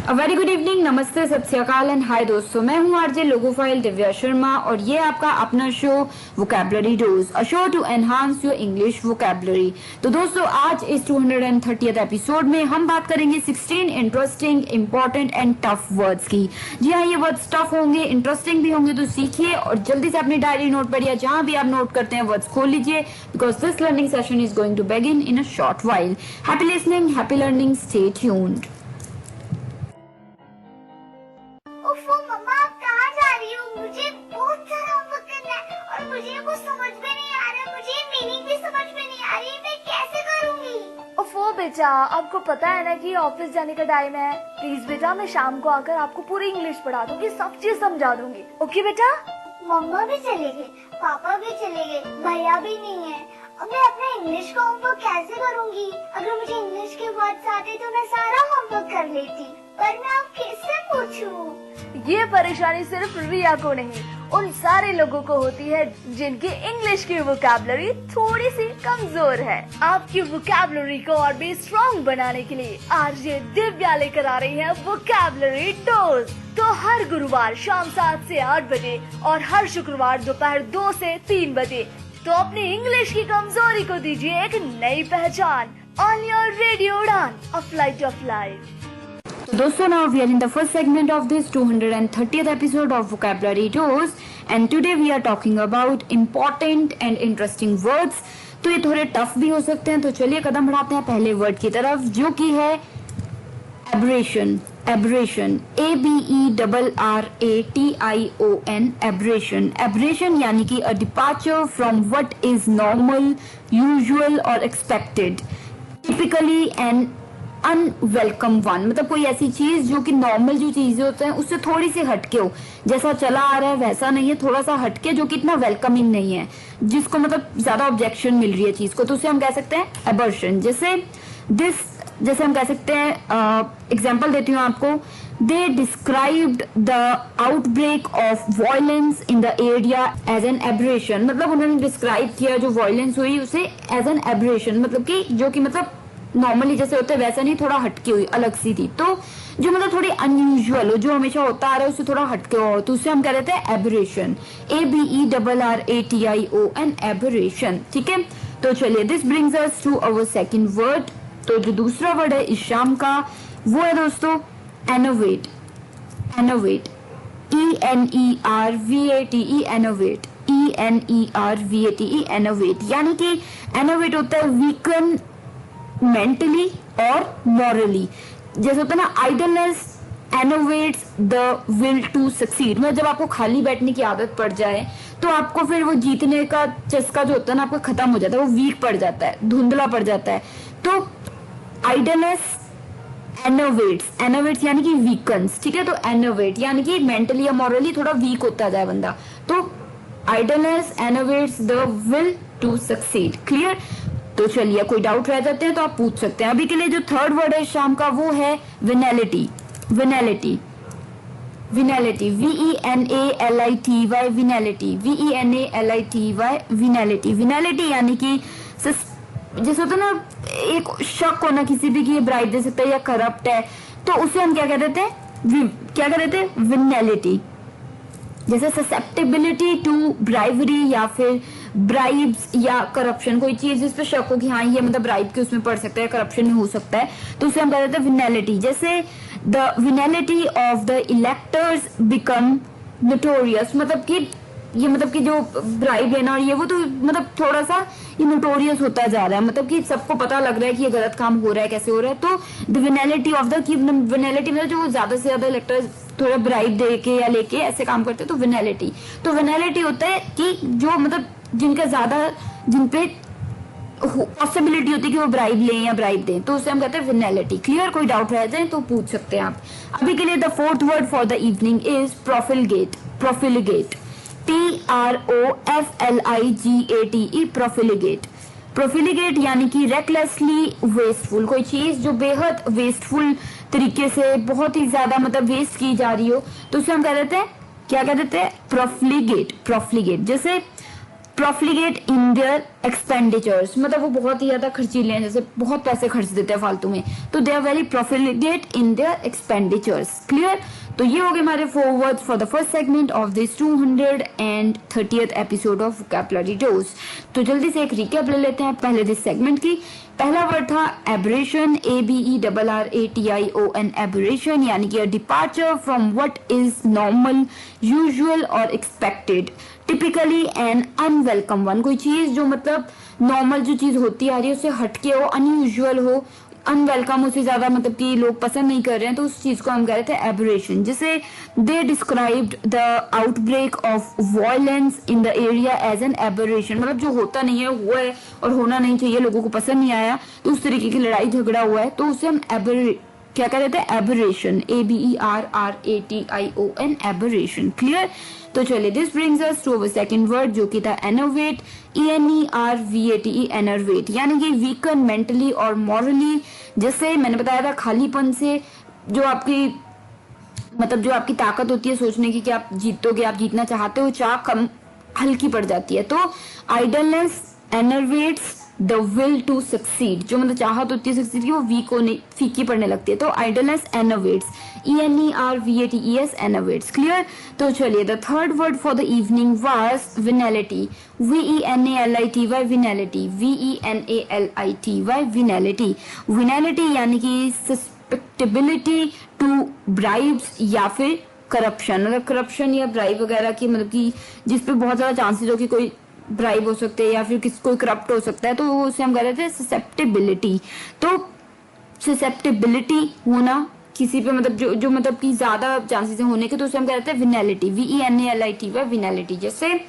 A very good evening, नमस्ते, सत श्री अकाल एंड हाय दोस्तों। मैं हूं आरजे लोगोफाइल दिव्या शर्मा और ये आपका अपना show vocabulary dose, a show to enhance your English vocabulary. तो दोस्तों, आज इस 230th एपिसोड में हम बात करेंगे 16 interesting, important and tough words की। जी हाँ, ये वर्ड्स टफ होंगे, इंटरेस्टिंग भी होंगे, तो सीखिए और जल्दी से अपनी डायरी नोट पर या जहां भी आप नोट करते हैं वर्ड्स खोल लीजिए, because this learning session is going to begin in a short while. Happy listening, happy learning, stay tuned. ओफो मम्मा, आप कहाँ जा रही हो? मुझे बहुत सारा होमवर्क करना है और मुझे कुछ समझ में नहीं आ रहा, मुझे मीनिंग भी समझ में नहीं आ रही, मैं कैसे करूँगी? ओफो बेटा, आपको पता है ना कि ऑफिस जाने का टाइम है। प्लीज बेटा, मैं शाम को आकर आपको पूरी इंग्लिश पढ़ा दूंगी, सब चीज समझा दूंगी। ओके बेटा? मम्मा भी चले गए, पापा भी चले गए, भैया भी नहीं है। अब मैं अपना इंग्लिश का होमवर्क कैसे करूँगी? अगर मुझे इंग्लिश के वर्ड्स आते तो मैं सारा होमवर्क कर लेती, पर मैं अब किससे पूछूं? ये परेशानी सिर्फ रिया को नहीं, उन सारे लोगों को होती है जिनकी इंग्लिश की वोकैबुलरी थोड़ी सी कमजोर है। आपकी वोकैबुलरी को और भी स्ट्रॉन्ग बनाने के लिए आरजे दिव्या लेकर आ रही है वोकैबुलरी डोज। तो हर गुरुवार शाम 7 से 8 बजे और हर शुक्रवार दोपहर 2 से 3 बजे तो अपनी इंग्लिश की कमजोरी को दीजिए एक नई पहचान। On your radio Udaan, a flight of life. Dosto, now we are in the first segment of this 230th episode of Vocabulary Dose, and today we are talking about important and interesting words. तो ये थोड़े tough भी हो सकते हैं, तो चलिए कदम बढ़ाते हैं पहले वर्ड की तरफ, जो कि है aberration. Aberration, ABERRATION, aberration. Aberration यानी कि a departure from what is normal, usual और expected, typically and unwelcome one. मतलब कोई ऐसी चीज जो कि नॉर्मल जो चीजें होते हैं उससे थोड़ी सी हटके हो, जैसा चला आ रहा है वैसा नहीं है, थोड़ा सा हटके, जो कि इतना वेलकमिंग नहीं है, जिसको मतलब ज्यादा ऑब्जेक्शन मिल रही है चीज को, तो उसे हम कह सकते हैं एबर्शन। जैसे हम कह सकते हैं, एग्जाम्पल देती हूँ आपको, they described the outbreak of violence in the area as an aberration. मतलब उन्होंने डिस्क्राइब किया जो वायलेंस हुई उसे एज एन एब्रेशन, मतलब कि जो कि मतलब नॉर्मली जैसे होते हैं वैसा नहीं, थोड़ा हटके हुई, अलग सी थी, तो जो मतलब थोड़ी अनयूजुअल हो, जो हमेशा होता आ रहा है उससे थोड़ा हटके हो, तो उसे हम कह देते हैं एबरेशन। ABERRATION, aberration. ठीक है, तो चलिए, this brings us to our second word. तो जो दूसरा वर्ड है इस शाम का वो है दोस्तों एनोवेट। एनोवेट, ENERVATE, एनोवेट, ENERVATE, एनोवेट। यानी कि एनोवेट होता है वीकन मेंटली और मॉरली। जैसे होता है ना, idleness enervates the will to succeed. मतलब जब आपको खाली बैठने की आदत पड़ जाए तो आपको फिर वो जीतने का चस्का जो होता है ना आपका खत्म हो जाता है, वो वीक पड़ जाता है, धुंधला पड़ जाता है। तो आइडलनेस एनोवेट्स, एनोवेट्स यानी कि वीकन्स। ठीक है, तो एनोवेट यानी कि मेंटली या मॉरली थोड़ा वीक होता जाए बंदा, तो idleness enervates the will to succeed. Clear? तो चलिए, कोई डाउट रह जाते हैं तो आप पूछ सकते हैं। अभी के लिए जो थर्ड वर्ड है शाम का वो है विनैलिटी। विनैलिटी, विनैलिटी, VENALITY, venality, VENALITY, venality. Venality यानी कि जैसे होता है ना, एक शक होना किसी भी की ये ब्राइब दे सकता है या करप्ट है, तो उसे हम क्या कह देते हैं? क्या कह देते हैं? विनैलिटी। जैसे ससेप्टेबिलिटी टू ब्राइवरी या फिर ब्राइब्स या करप्शन, कोई चीज जिस पे शक हो कि हाँ ये मतलब ब्राइब के उसमें पड़ सकता है, करप्शन में हो सकता है, तो उसे हम कह देते हैं विनैलिटी। जैसे the venality of the electors become notorious, मतलब कि ये मतलब कि जो ब्राइब लेना और ये वो, तो मतलब थोड़ा सा ये नोटोरियस होता जा रहा है, मतलब कि सबको पता लग रहा है कि ये गलत काम हो रहा है, कैसे हो रहा है। तो द विनैलिटी ऑफ द, विनैलिटी मतलब जो ज्यादा से ज्यादा इलेक्टर्स थोड़ा ब्राइब दे के या लेके ऐसे काम करते हैं, तो विनैलिटी। तो विनैलिटी होता है कि जो मतलब जिनका ज्यादा, जिनपे पॉसिबिलिटी होती है कि वो ब्राइब लें या ब्राइब दें, तो उसे हम कहते हैं विनैलिटी। क्लियर? कोई डाउट रह जाए तो पूछ सकते हैं आप। अभी के लिए the fourth word for the evening is profligate. Profligate, PROFLIGATE, profligate. Profligate यानी कि रेकलेसली वेस्टफुल, कोई चीज जो बेहद वेस्टफुल तरीके से बहुत ही ज्यादा मतलब वेस्ट की जा रही हो, तो उसे हम कह देते हैं, क्या कह देते हैं? प्रोफिलिगेट। प्रोफिलिगेट। जैसे प्रोफ्लिगेट इन देयर एक्सपेंडिचर्स, मतलब वो बहुत ही ज्यादा खर्चीले हैं, जैसे बहुत पैसे खर्च देते हैं फालतू में, तो they are very profligate in their expenditures. Clear? तो ये हो गए हमारे 4 words for the first segment of this 230th episode of vocabulary dose. तो जल्दी से एक रिकैप ले लेते हैं पहले दिस सेगमेंट की। पहला वर्ड था एबरेशन, ABERRATION, एबरेशन, यानी कि departure from what is normal, usual और expected, typically an unwelcome one, कोई चीज जो मतलब नॉर्मल जो चीज होती आ रही है उससे हटके हो, अनयूजुअल हो, अनवेलकम, उससे ज्यादा मतलब कि लोग पसंद नहीं कर रहे हैं, तो उस चीज को हम कह रहे थे एबरेशन। जैसे they described the outbreak of violence in the area as an aberration, मतलब जो होता नहीं है हुआ है और होना नहीं चाहिए, लोगों को पसंद नहीं आया, तो उस तरीके की लड़ाई झगड़ा हुआ है, तो उसे हम क्या कह रहे थे? Aberration, ABERRATION, aberration. क्लियर? तो चलिए, this brings us to our second word जो कि था एनर्वेट, ENERVATE, एनर्वेट, यानी कि वीकन मेंटली और मॉरली। जैसे मैंने बताया था, खालीपन से जो आपकी मतलब जो आपकी ताकत होती है सोचने की कि आप जीतोगे, आप जीतना चाहते हो, चाह कम हल्की पड़ जाती है। तो idleness enervates the will to succeed, जो मतलब चाहत होती है सक्सीड की, वो वीक होने, फीकी पड़ने लगती है, तो idleness enervates, ENERVATES, enervates. Clear? तो चलिए, the third word for the evening was venality, VENALITY, venality, VENALITY, venality. Venality यानी कि सस्पेक्टेबिलिटी टू ब्राइब्स या फिर करप्शन, मतलब करप्शन या ब्राइब वगैरह की, मतलब कि जिसपे बहुत ज्यादा चांसेस हो कि कोई ब्राइब हो सकते हैं या फिर कोई करप्ट हो सकता है, तो उसे हम कह रहे थे ससेप्टेबिलिटी। तो ससेप्टेबिलिटी होना किसी पे, मतलब जो मतलब कि ज्यादा चांसेस होने के, तो उसे हम कह रहे थे विनैलिटी, VENALITY, विनैलिटी। जैसे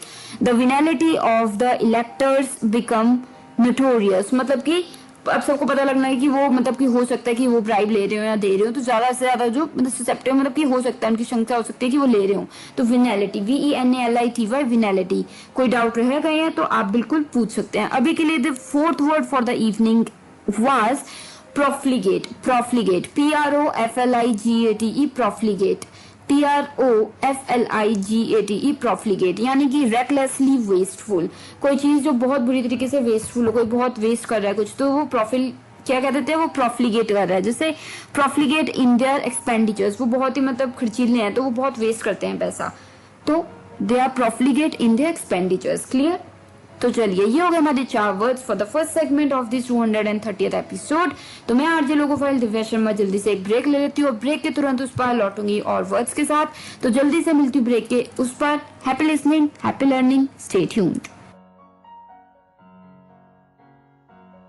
the venality of the electors become notorious, मतलब कि अब सबको पता लगना है कि वो मतलब कि हो सकता है कि वो ब्राइब ले रहे हो या दे रहे हो, तो ज्यादा से ज्यादा जो मतलब ससेप्टेबल, मतलब कि हो सकता है, उनकी शंका हो सकती है कि वो ले रहे हो, तो विनैलिटी, VENALITY, विनैलिटी। कोई डाउट रह गए हैं तो आप बिल्कुल पूछ सकते हैं। अभी के लिए the fourth word for the evening was profligate, profligate, PROFLIGATE, profligate, PROFLIGATE, profligate, यानी कि रेकलेसली वेस्टफुल, कोई चीज जो बहुत बुरी तरीके से वेस्टफुल हो, कोई बहुत वेस्ट कर रहा है कुछ, तो वो क्या कहते थे, वो प्रोफ्लिगेट कर रहा है। जैसे प्रोफ्लिगेट इन देयर एक्सपेंडिचर्स, वो बहुत ही मतलब खर्चीले हैं, तो वो बहुत वेस्ट करते हैं पैसा, तो they are profligate in their expenditures. Clear? तो चलिए, ये हो गए हमारे 4 words for the first segment of this 230th episode. तो मैं आरजे लोगो फाइल दिव्या शर्मा जल्दी से एक ब्रेक ले लेती हूँ, और ब्रेक के तुरंत उस पर लौटूंगी और वर्ड्स के साथ। तो जल्दी से मिलती हूँ ब्रेक के उस पर। Happy listening, happy learning, stay tuned.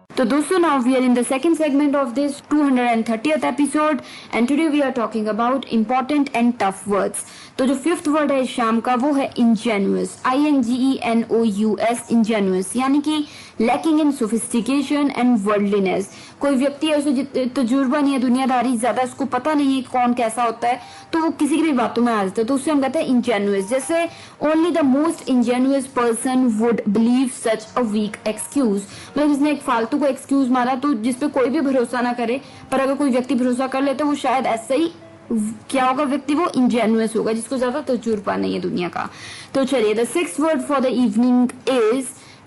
तो दोस्तों, now we are in the second segment of this 230th episode and today we are talking about important and tough words। तो जो फिफ्थ वर्ड है शाम का वो है ingenuous, INGENOUS, ingenuous, यानी कि lacking in sophistication and worldliness। कोई व्यक्ति है, उसे तजुर्बा नहीं है, दुनियादारी ज्यादा, उसको पता नहीं है कौन कैसा होता है, तो वो किसी की भी बातों में आ जाता है, तो उससे हम कहते हैं ingenuous। जैसे only the most ingenuous person would believe such a weak excuse, मतलब जिसने एक फालतू को एक्सक्यूज मारा, तो जिसपे कोई भी भरोसा ना करे, पर अगर कोई व्यक्ति भरोसा कर ले तो वो शायद ऐसा ही क्या होगा, व्यक्ति वो इंजेन्युअस होगा, जिसको ज्यादा तजुर्बा नहीं है दुनिया का। तो चलिए, the sixth word for the evening is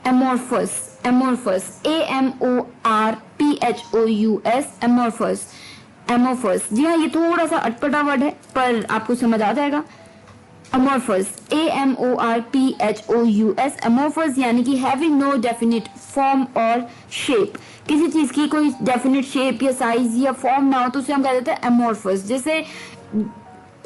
amorphous, amorphous, AMORPHOUS, amorphous, amorphous। जी हाँ, ये थोड़ा सा अटपटा वर्ड है पर आपको समझ आ जाएगा। amorphous, AMORPHOUS, amorphous, यानी कि having no definite form or shape, किसी चीज की कोई डेफिनेट शेप या साइज या फॉर्म ना हो, तो उसे हम कह देते हैं amorphous। जैसे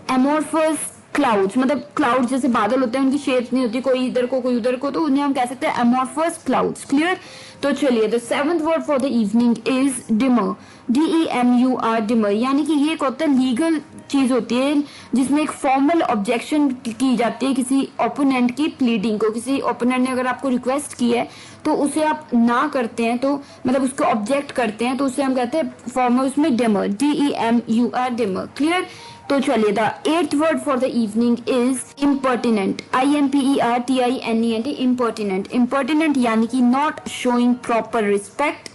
amorphous क्लाउड्स, मतलब क्लाउड्स जैसे बादल होते हैं, उनकी शेप नहीं होती, कोई इधर को कोई उधर को, तो उन्हें हम कह सकते हैं amorphous क्लाउड्स। क्लियर? तो चलिए, the seventh word for the evening is demur, DEMUR, demur, यानी कि ये एक होता है लीगल चीज होती है जिसमें एक फॉर्मल ऑब्जेक्शन की जाती है किसी ओपोनेंट की प्लीडिंग को। किसी ओपोनेंट ने अगर आपको रिक्वेस्ट की है तो उसे आप ना करते हैं, तो मतलब उसको ऑब्जेक्ट करते हैं, तो उसे हम कहते हैं फॉर्मल उसमें डिमर, DEMUR, डिमर। क्लियर? तो चलिए, the eighth word for the evening is impertinent, IMPERTINENT, impertinent, impertinent, यानी कि नॉट शोइंग प्रॉपर रिस्पेक्ट,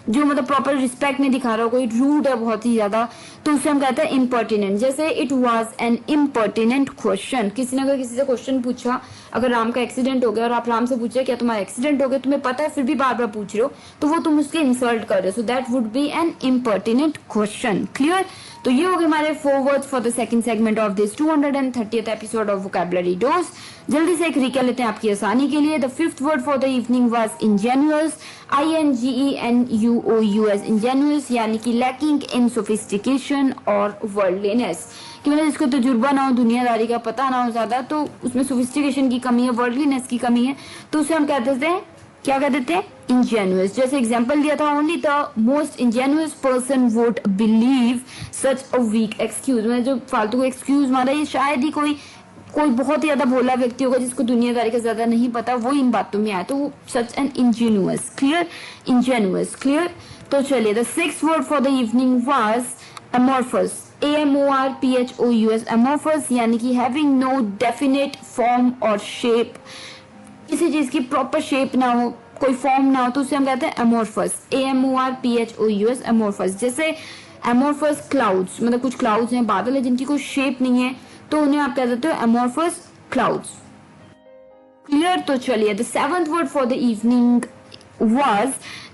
जो मतलब प्रॉपर रिस्पेक्ट नहीं दिखा रहा, कोई रूड है बहुत ही ज्यादा, तो उसे हम कहते हैं इम्पर्टिनेंट। जैसे it was an impertinent question, किसी ने अगर किसी से क्वेश्चन पूछा, अगर राम का एक्सीडेंट हो गया और आप राम से पूछे क्या तुम्हारा एक्सीडेंट हो गया, तुम्हें पता है फिर भी बार बार पूछ रहे हो, तो वो तुम उसके इंसल्ट कर रहे हो, so that would be an impertinent question. Clear? तो ये हो गए हमारे 4 words for the second segment of this 230th episode of vocabulary dose. जल्दी से एक रिकैप लेते हैं आपकी आसानी के लिए। The 5th word for the evening was ingenuous, INGENUOUS, ingenuous यानी कि लैकिंग इन सोफिस्टिकेशन और वर्ल्डलीनेस, कि मतलब जिसको तजुर्बा ना हो, दुनियादारी का पता ना हो ज्यादा, तो उसमें सोफिस्टिकेशन की कमी है, वर्ल्डलीनेस की कमी है, तो उसे हम कहते हैं, क्या कह देते हैं? इंजेन्युअस। जैसे एग्जांपल दिया था, only the most ingenuous person would believe such a weak excuse, मतलब जो फालतू को एक्सक्यूज मारा, ये शायद ही कोई बहुत ही ज्यादा भोला व्यक्ति होगा जिसको दुनियादारी का ज्यादा नहीं पता, वो इन बातों में आए, तो वो सच एन इंजेन्युअस। क्लियर? इंजेन्युअस। क्लियर? तो चलिए, the 6th word for the evening was amorphous, AMORPHOUS, amorphous यानी कि हैविंग नो डेफिनेट फॉर्म और शेप, किसी चीज की प्रॉपर शेप ना हो, कोई फॉर्म ना हो, तो उसे हम कहते हैं अमोर्फस, AMORPHOUS, अमोर्फस। जैसे अमोर्फस क्लाउड्स, मतलब कुछ क्लाउड्स हैं, बादल है जिनकी कोई शेप नहीं है, तो उन्हें आप कह देते हो अमोर्फस क्लाउड्स। क्लियर? तो चलिए, the 7th word for the evening was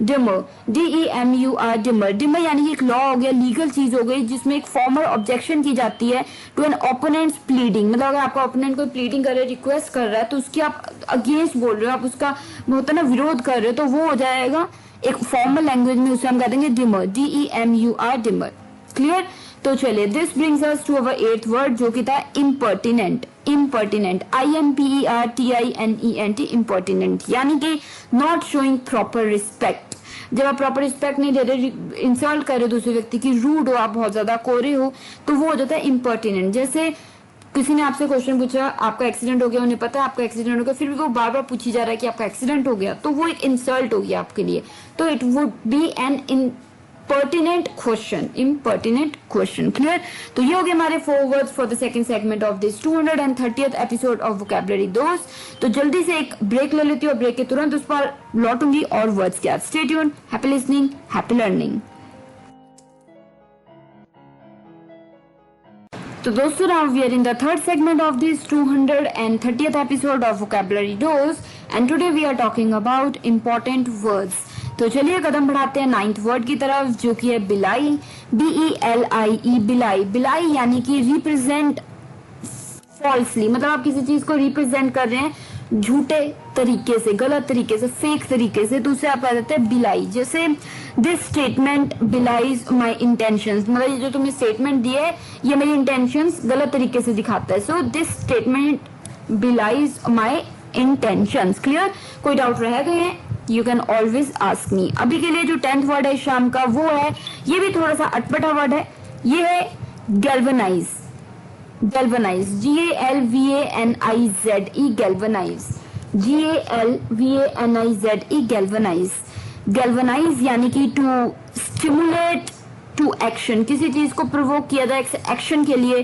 dimmer, DEMUR, dimmer। dimmer यानी कि एक लॉ हो गया, लीगल चीज हो गई, जिसमें एक फॉर्मल ऑब्जेक्शन की जाती है टू एन ओपोनेंट्स प्लीडिंग, मतलब अगर आपका ओपोनेंट कोई प्लीडिंग कर रहा है, रिक्वेस्ट कर रहा है, तो उसकी आप अगेंस्ट बोल रहे हो, आप उसका होता है ना विरोध कर रहे हो, तो वो हो जाएगा एक फॉर्मल लैंग्वेज में, उसे हम कह देंगे dimmer, DEMUR, dimmer। क्लियर? तो चलिए, this brings us to our 8th word, जो कि था इम्पर्टिनेंट। इम्पर्टिनेंट, IMPERTINENT, इम्पर्टिनेंट यानी कि नॉट शोइंग प्रॉपर रिस्पेक्ट। जब आप प्रॉपर रिस्पेक्ट नहीं दे रहे, इंसल्ट कर रहे हो दूसरे व्यक्ति की, रूड हो, आप बहुत ज्यादा कोरे हो, तो वो हो जाता है इम्पर्टिनेंट। जैसे किसी ने आपसे क्वेश्चन पूछा, आपका एक्सीडेंट हो गया, उन्हें पता है आपका एक्सीडेंट हो गया, फिर भी वो बार बार पूछी जा रहा है कि आपका एक्सीडेंट हो गया, तो वो एक इंसल्ट हो गया आपके लिए, तो it would be an impertinent question। Clear? तो ये हो गए हमारे 4 words for the second segment of this 230th episode of vocabulary dose. तो जल्दी से एक ब्रेक ले लेती हूँ, ब्रेक के तुरंत उस पर लौटूंगी और वर्ड्स के साथ। Stay tuned, happy listening, happy learning. तो दोस्तों, now we are in the third segment of this 230th episode of vocabulary dose and today we are talking about important words। तो चलिए कदम बढ़ाते हैं 9th वर्ड की तरफ, जो कि है बिलाई, BELIE, बिलाई। बिलाई यानी कि रिप्रेजेंट फॉल्सली, मतलब आप किसी चीज को रिप्रेजेंट कर रहे हैं झूठे तरीके से, गलत तरीके से, फेक तरीके से, तो उसे आप कह देते हैं बिलाई। जैसे this statement belies my intentions, मतलब ये जो तुमने स्टेटमेंट दिए है, ये मेरी इंटेंशंस गलत तरीके से दिखाता है, so this statement belies my intentions. Clear? कोई डाउट रह गए हैं? You can always ask me. अभी के लिए जो 10th वर्ड है शाम का, वो है, ये भी थोड़ा सा अटपटा वर्ड है, ये है galvanise. Galvanise, GALVANIZE, galvanise, GALVANIZE, galvanise. Galvanise यानी कि टू स्टिमुलेट टू एक्शन, किसी चीज को प्रोवोक किया जाए एक्शन के लिए,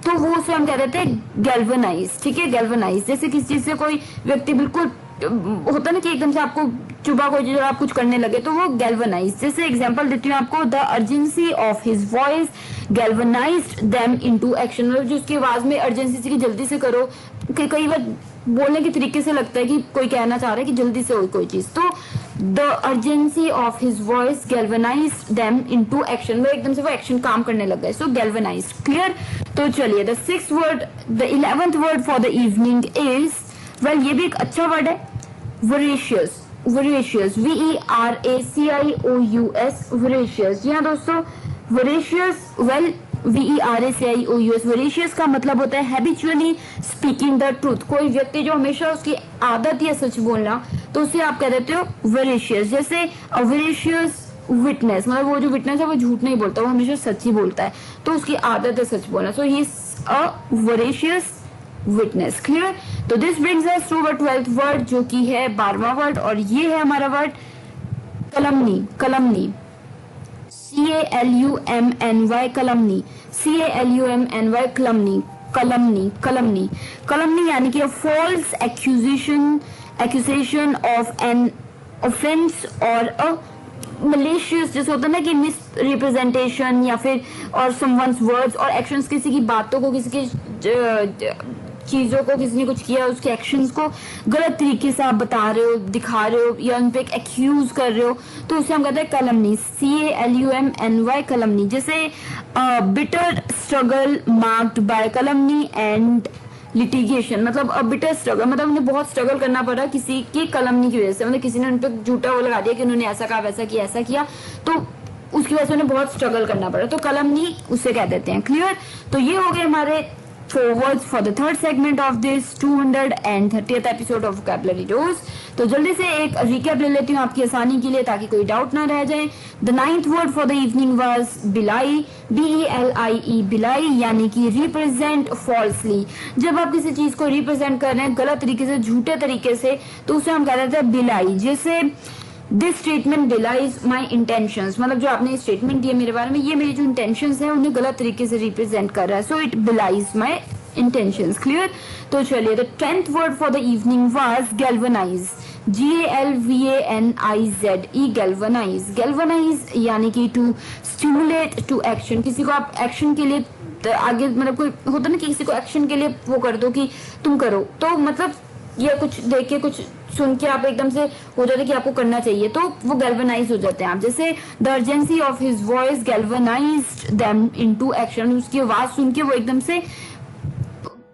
तो वो उसे हम कह देते हैं गैल्वेनाइज। ठीक है? गैल्वेनाइज, जैसे किसी चीज से कोई व्यक्ति बिल्कुल होता ना कि एकदम से आपको चुभा कोई चीज और आप कुछ करने लगे, तो वो गैल्वेनाइज। जैसे एग्जांपल देती हूँ आपको, the urgency of his voice galvanised them into action, मतलब जो उसकी आवाज में अर्जेंसी थी कि जल्दी से करो, कई बार बोलने के तरीके से लगता है कि कोई कहना चाह रहा है कि जल्दी से हो कोई चीज, तो the urgency of his voice galvanised them into action, मतलब एकदम से वो एक्शन काम करने लग गए, सो गैल्वेनाइज्ड। क्लियर? तो चलिए, the 6th word, the 11th word for the evening is, well ये भी एक अच्छा वर्ड है, वोरेशियस। Veracious, VERACIOUS, veracious. जी हाँ दोस्तों, वोरेशियस, वेल VERACIOUS, वोरेशियस का मतलब होता है हैबिचुअली स्पीकिंग द ट्रूथ, कोई व्यक्ति जो हमेशा उसकी आदत है सच बोलना, तो उसे आप कह देते हो वोरेशियस। जैसे अ वोरेशियस विटनेस, मतलब वो जो विटनेस है वो झूठ नहीं बोलता, वो हमेशा सच ही बोलता है, तो उसकी आदत है सच बोलना, so he is a veracious witness. Clear? तो this brings us to our 12th word, जो कि है 12वां वर्ड, और ये है हमारा word calumny. Calumny, CALUMNY, calumny, CALUMNY, calumny, calumny, calumny. Calumny यानी कि false accusation of an offence और अ मलेशियस जैसे होता है ना कि मिस रिप्रेजेंटेशन या फिर और समवन्स वर्ड्स और एक्शंस, किसी की बातों को, किसी की चीजों को, किसी ने कुछ किया उसके एक्शंस को गलत तरीके से आप बता रहे हो, दिखा रहे हो या उन पे एक्यूज कर रहे हो, तो उसे हम कहते हैं कैलमनी, CALUMNY कैलमनी। जैसे bitter struggle marked by calumny and litigation, मतलब बिटर स्ट्रगल मतलब उन्हें बहुत स्ट्रगल करना पड़ा किसी की कैलमनी की वजह से, मतलब किसी ने उन पे झूठा वो लगा दिया कि उन्होंने ऐसा कहा, वैसा किया, ऐसा किया, तो उसकी वजह से उन्हें बहुत स्ट्रगल करना पड़ा, तो कैलमनी उसे कह देते हैं। क्लियर? तो ये हो गए हमारे forwards for the third segment of this 230th episode of vocabulary dose। तो जल्दी से एक रिकैप ले लेती हूँ आपकी आसानी के लिए ताकि कोई डाउट ना रह जाए। The ninth word for the evening was बिलाई, BELIE बिलाई, यानी कि represent falsely। जब आप किसी चीज को रिप्रेजेंट कर रहे हैं गलत तरीके से, झूठे तरीके से, तो उसे हम कहते हैं बिलाई। जैसे this statement belies my intentions, मतलब जो आपने स्टेटमेंट दिया मेरे बारे में, ये मेरी जो इंटेंशंस है उन्हें गलत तरीके से रिप्रेजेंट कर रहा है, so it belies my intentions. Clear? तो चलिए, the 10th word for the evening was galvanise, GALVANIZE, galvanise. Galvanise यानी कि टू स्टिमुलेट टू एक्शन, किसी को आप एक्शन के लिए आगे, मतलब कोई होता ना कि किसी को एक्शन के लिए वो कर दो कि तुम करो, तो मतलब ये कुछ देख के, कुछ सुन के आप एकदम से हो जाते कि आपको करना चाहिए, तो वो गैल्वनाइज हो जाते हैं आप। जैसे the urgency of his voice galvanised them into action, उसकी आवाज सुन के वो एकदम से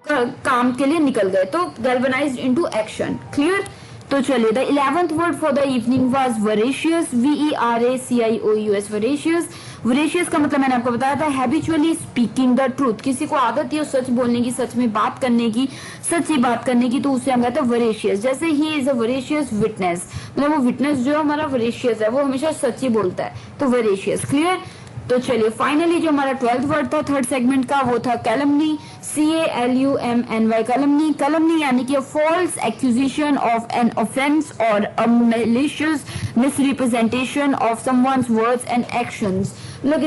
काम के लिए निकल गए, तो गैल्वनाइज्ड इनटू एक्शन। क्लियर? तो चलिए, the 11th word for the evening was veracious, VERACIOUS, veracious. Veracious का मतलब मैंने आपको बताया था हैबिचुअली स्पीकिंग द ट्रूथ, किसी को आदत है सच बोलने की, सच में बात करने की, सच्ची बात करने की, तो उसे हम कहते हैं वरेशियस। जैसे ही इज अ वरेशियस विटनेस, मतलब वो विटनेस जो हमारा वरेशियस है वो हमेशा सच्ची बोलता है, तो वरेशियस। क्लियर? तो चलिए, फाइनली जो हमारा 12th वर्ड था थर्ड सेगमेंट का वो था कैलमनी, CALUMNY, कैलमनी। कैलमनी यानी कि false accusation of an offence और a malicious misrepresentation of someone's words and actions, मतलब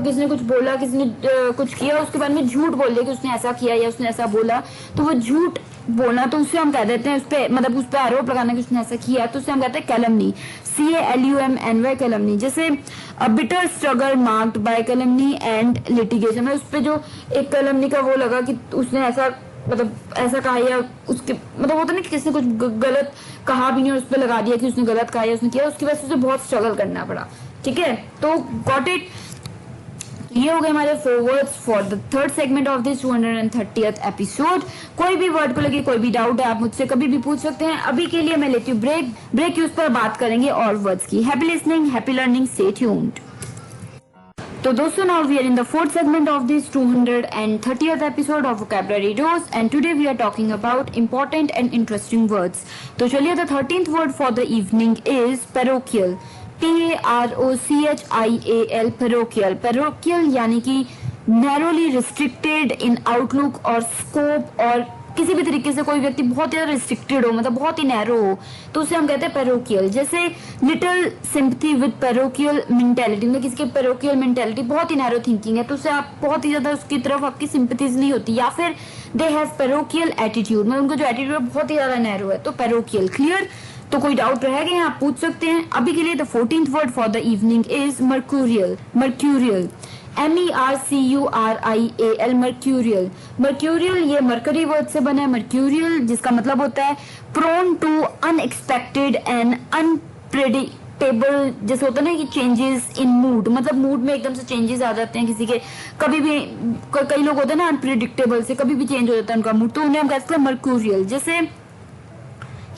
किसी ने कुछ बोला, किसी ने कुछ किया, उसके बारे में झूठ बोल दिया कि उसने ऐसा किया या उसने ऐसा बोला, तो वो झूठ बोलना, तो उससे हम कह देते हैं, उस पे मतलब उस पे आरोप लगाना कि उसने ऐसा किया, तो उससे हम कहते हैं कैलमनी, CALUMNY, कैलमनी। जैसे a bitter struggle marked by calumny and litigation, उस पे जो एक कैलमनी का वो लगा कि उसने ऐसा, मतलब ऐसा कहा, या उसके मतलब होता नहीं कि किसी ने कुछ गलत कहा भी नहीं और उस पे लगा दिया कि उसने गलत कहा या उसने किया, उसकी वजह से उसे बहुत स्ट्रगल करना पड़ा। ठीक है, तो गॉट इट। ये हो गए हमारे forwards for the third segment of this 230th episode. कोई भी वर्ड को लेके कोई भी डाउट है आप मुझसे कभी भी पूछ सकते हैं। अभी के लिए मैं लेती हूँ ब्रेक यूज पर बात करेंगे और वर्ड्स की। Happy listening, happy learning, stay tuned. तो दोस्तों, now we are in the fourth segment of this 230th episode of vocabulary dose and today we are talking about important and interesting words. तो चलिए, the 13th word for the evening is parochial, PAROCHIAL, parochial. Parochial यानी कि narrowly restricted in outlook और scope, और किसी भी तरीके से कोई व्यक्ति बहुत ज्यादा रिस्ट्रिक्टेड हो, मतलब बहुत ही नैरो हो, तो उसे हम कहते हैं पैरोकियल। जैसे little sympathy with parochial mentality, मतलब किसी की पैरोकियल मेंटेलिटी बहुत ही नैरो थिंकिंग है, तो उसे आप बहुत ही ज्यादा उसकी तरफ आपकी सिंपैथीज नहीं होती, या फिर दे हैव पैरोकियल एटीट्यूड, मतलब उनका जो एटीट्यूड बहुत ही ज्यादा नैरो है, तो पैरोकियल। क्लियर? तो कोई डाउट रह गए आप पूछ सकते हैं। अभी के लिए the 14th word for the evening is mercurial, mercurial, MERCURIAL, mercurial. Mercurial ये मरकरी वर्ड से बना है, मर्क्यूरियल, जिसका मतलब होता है prone to unexpected and unpredictable, जैसे होता है ना कि चेंजेस इन मूड, मतलब मूड में एकदम से चेंजेस आ जाते हैं किसी के, कभी भी कई लोग होते हैं ना अनप्रेडिक्टेबल से, कभी भी चेंज हो जाता है उनका मूड, तो उन्हें हम कहते हैं मर्क्यूरियल। जैसे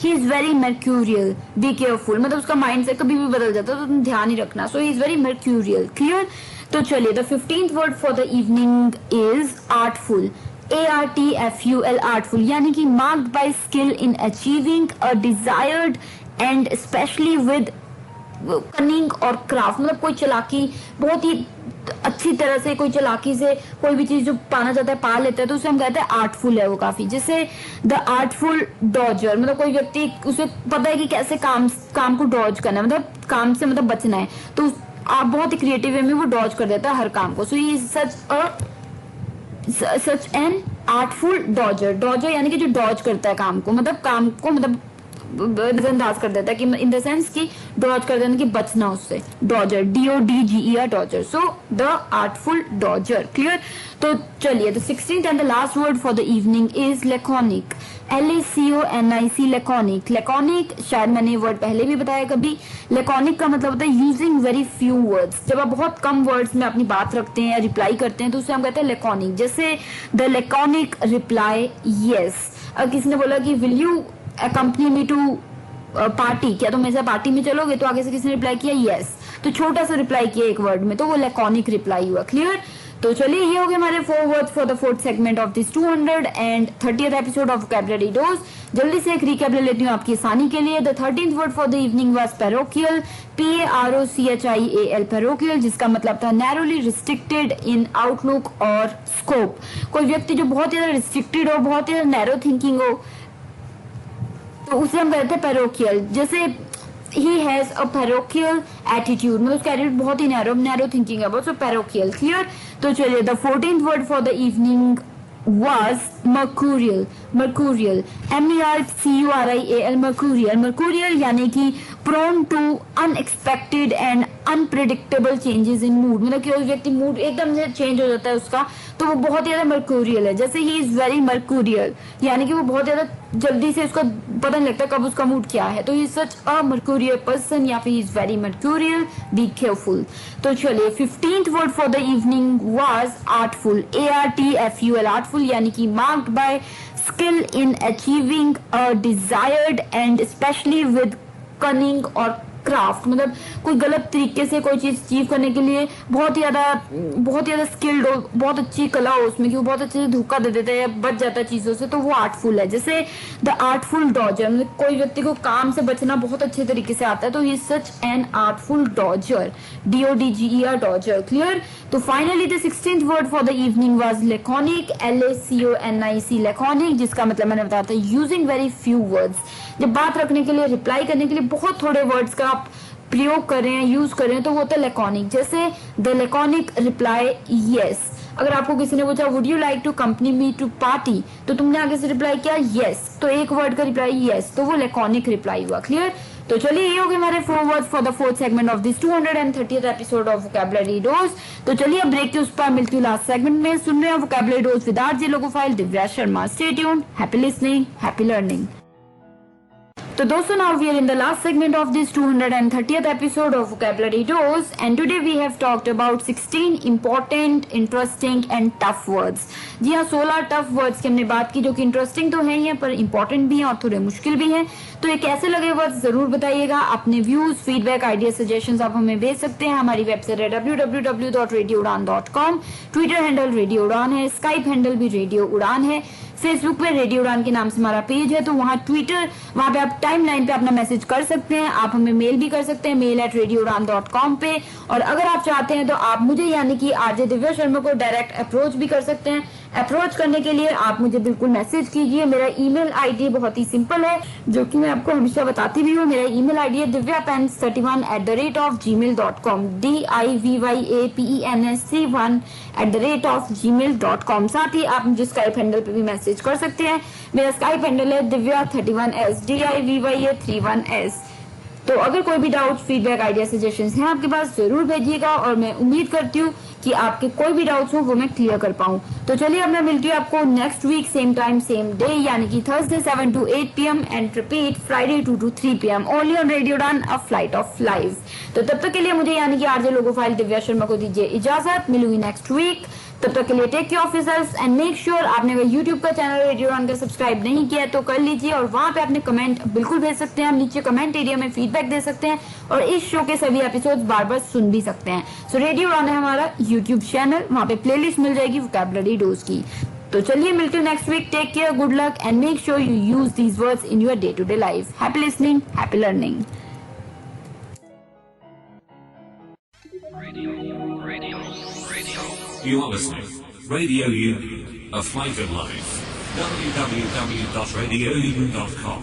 ही is very mercurial, be careful, मतलब उसका माइंड से कभी भी बदल जाता है, तो तुम ध्यान ही रखना, so he is very mercurial. Clear? तो चलिए, the 15th word for the evening is artful, ARTFUL, artful, यानी कि marked by skill in achieving a desired and especially with cunning और क्राफ्ट, मतलब कोई चालाकी, बहुत ही अच्छी तरह से कोई चालाकी से कोई भी चीज जो पाना चाहता है पा लेता है, तो उसे हम कहते हैं आर्टफुल है वो काफी। जैसे द आर्टफुल डॉजर, मतलब कोई व्यक्ति उसे पता है कि कैसे काम को डॉज करना है, मतलब काम से मतलब बचना है, तो आप बहुत ही क्रिएटिव वे में वो डॉज कर देता है हर काम को, so he such an artful dodger. Dodger यानी कि जो डॉज करता है काम को मतलब नजरअंदाज कर देता है, कि इन द सेंस कि डॉज कर देना, कि बचना उससे, Dodger, DODGER, Dodger, so the artful Dodger, clear. तो चलिए, the 16th and the last word for the evening is laconic, LACONIC, laconic. Laconic शायद मैंने ये वर्ड पहले भी बताया कभी। लैकोनिक का मतलब होता है यूजिंग वेरी फ्यू वर्ड्स, जब आप बहुत कम वर्ड्स में अपनी बात रखते हैं या रिप्लाई करते हैं तो उसे हम कहते हैं लैकोनिक। जैसे द लैकोनिक रिप्लाई यस। अब किसी ने बोला कि will you accompany me to party, क्या तुम मेरे साथ पार्टी में चलोगे, तो आगे से किसी ने रिप्लाई किया यस, तो छोटा सा रिप्लाई किया एक वर्ड में, तो वो लैकोनिक रिप्लाई हुआ, क्लियर। तो चलिए, ये हो गए हमारे 4 words for the 4th segment of this 230th episode of vocabulary dose. जल्दी से एक रिकैप ले लेती हूँ आपकी आसानी के लिए। The 13th word for the evening was parochial, PAROCHIAL, parochial, जिसका मतलब था नैरोली रिस्ट्रिक्टेड इन आउटलुक और स्कोप। कोई व्यक्ति जो बहुत ज्यादा रिस्ट्रिक्टेड हो, बहुत ज्यादा नैरो थिंकिंग हो, तो उसे हम कहते हैं पैरोकियल। जैसे he has a parochial attitude, मतलब उसका एटीट्यूड बहुत ही नैरो थिंकिंग है, बहुत पैरोकियल, क्लियर। तो चलिए, the 14th word for the evening was mercurial, mercurial, MERCURIAL, mercurial, mercurial यानी कि prone to unexpected and unpredictable changes in mood, मतलब कि उस व्यक्ति मूड एकदम से चेंज हो जाता है उसका, तो वो बहुत ज्यादा mercurial है। जैसे he is very mercurial, यानी कि वो बहुत ज्यादा जल्दी से उसका पता नहीं लगता कब उसका मूड क्या है, तो he is such a mercurial person, या फिर he is very mercurial, be careful। तो चलिए, 15th word for the evening was artful, ARTFUL, artful यानी कि marked by skill in achieving a desired and especially with cunning और craft, मतलब कोई गलत तरीके से कोई चीज अचीव करने के लिए बहुत ज्यादा स्किल्ड हो, बहुत अच्छी कला हो उसमें, कि वो बहुत अच्छे से धोखा दे देता है या बच जाता है चीजों से, तो वो आर्टफुल है। जैसे द आर्टफुल डॉजर, मतलब कोई व्यक्ति को काम से बचना बहुत अच्छे तरीके से आता है, तो he is such an artful dodger, DODGER, dodger, clear. तो finally the 16th word for the evening was laconic, LACONIC, laconic, जिसका मतलब मैंने बताया था यूजिंग वेरी फ्यू वर्ड्स। जब बात रखने के लिए, रिप्लाई करने के लिए बहुत थोड़े वर्ड्स का आप प्रयोग कर रहे हैं, यूज कर रहे हैं, तो वो होता है लैकोनिक। जैसे द लैकोनिक रिप्लाई यस। अगर आपको किसी ने पूछा would you like to company me to party, तो तुमने आगे से रिप्लाई किया यस, तो एक वर्ड का रिप्लाई यस, तो वो लैकोनिक रिप्लाई हुआ, क्लियर। तो चलिए, ये हो गए हमारे 4 words for the 4th segment of this 230th episode of vocabulary dose. तो चलिए, अब ब्रेक के उस पर मिलती हूँ लास्ट सेगमेंट में। सुन रहे हैं vocabulary dose with RJ logophile Divya Sharma. Stay tuned, happy listening, happy learning. तो दोस्तों, now we are in the last segment of this 230th episode of Vocabulary Dose, and today we have talked about 16 important, interesting and tough words. जी हाँ, 16 tough words की हमने बात की, जो कि interesting तो है ही है, पर इंपॉर्टेंट भी हैं और थोड़े मुश्किल भी हैं। तो ये कैसे लगे वर्ड्स जरूर बताइएगा। अपने व्यूज, फीडबैक, आइडिया, सजेशंस आप हमें भेज सकते हैं। हमारी वेबसाइट है www.radioudan.com, ट्विटर हैंडल रेडियो उड़ान है, स्काइप हैंडल भी रेडियो उड़ान है, फेसबुक पे रेडियो उड़ान के नाम से हमारा पेज है, तो वहाँ ट्विटर, वहाँ पे आप टाइमलाइन पे अपना मैसेज कर सकते हैं। आप हमें मेल भी कर सकते हैं, mail@radioudan.com पे। और अगर आप चाहते हैं तो आप मुझे यानी कि आरजे दिव्या शर्मा को डायरेक्ट अप्रोच भी कर सकते हैं। अप्रोच करने के लिए आप मुझे बिल्कुल मैसेज कीजिए। मेरा ईमेल आईडी बहुत ही सिंपल है, जो कि मैं आपको हमेशा बताती भी हूँ। मेरा ईमेल आईडी है divyapens31@gmail.com, DIVYAPENS31@gmail.com। साथ ही आप मुझे स्काइप हैंडल पे भी मैसेज कर सकते हैं। मेरा स्काइप हैंडल है divya31s, DIVYA31s। तो अगर कोई भी डाउट, फीडबैक, आइडिया, सजेशंस हैं आपके पास, जरूर भेजिएगा, और मैं उम्मीद करती हूँ कि आपके कोई भी डाउट्स हो वो मैं क्लियर कर पाऊँ। तो चलिए, अब मैं मिलती हूँ आपको next week same time same day, यानी कि Thursday 7 to 8 PM and repeat Friday 2 to 3 PM only on radio Udaan, a flight of life. तो तब तक के लिए मुझे यानी कि आरजे लोगोफाइल दिव्या शर्मा को दीजिए इजाजत। मिलूंगी नेक्स्ट वीक, तब तक के लिए take care of yourselves and make sure आपने अगर यूट्यूब का चैनल रेडियो उड़ान का सब्सक्राइब नहीं किया है तो कर लीजिए, और वहां पे अपने कमेंट बिल्कुल भेज सकते हैं। आप नीचे कमेंट एरिया में फीडबैक दे सकते हैं, और इस शो के सभी एपिसोड बार बार सुन भी सकते हैं। सो रेडियो उड़ान है हमारा यूट्यूब चैनल, वहां पे प्लेलिस्ट मिल जाएगी वोकैबुलरी डोज की। तो चलिए, मिलते हैं next week. Take care, good luck and make sure you use these words in your day to day life. Happy listening, happy learning. You are listening. Radio U, a flight of life. www.radioU.com.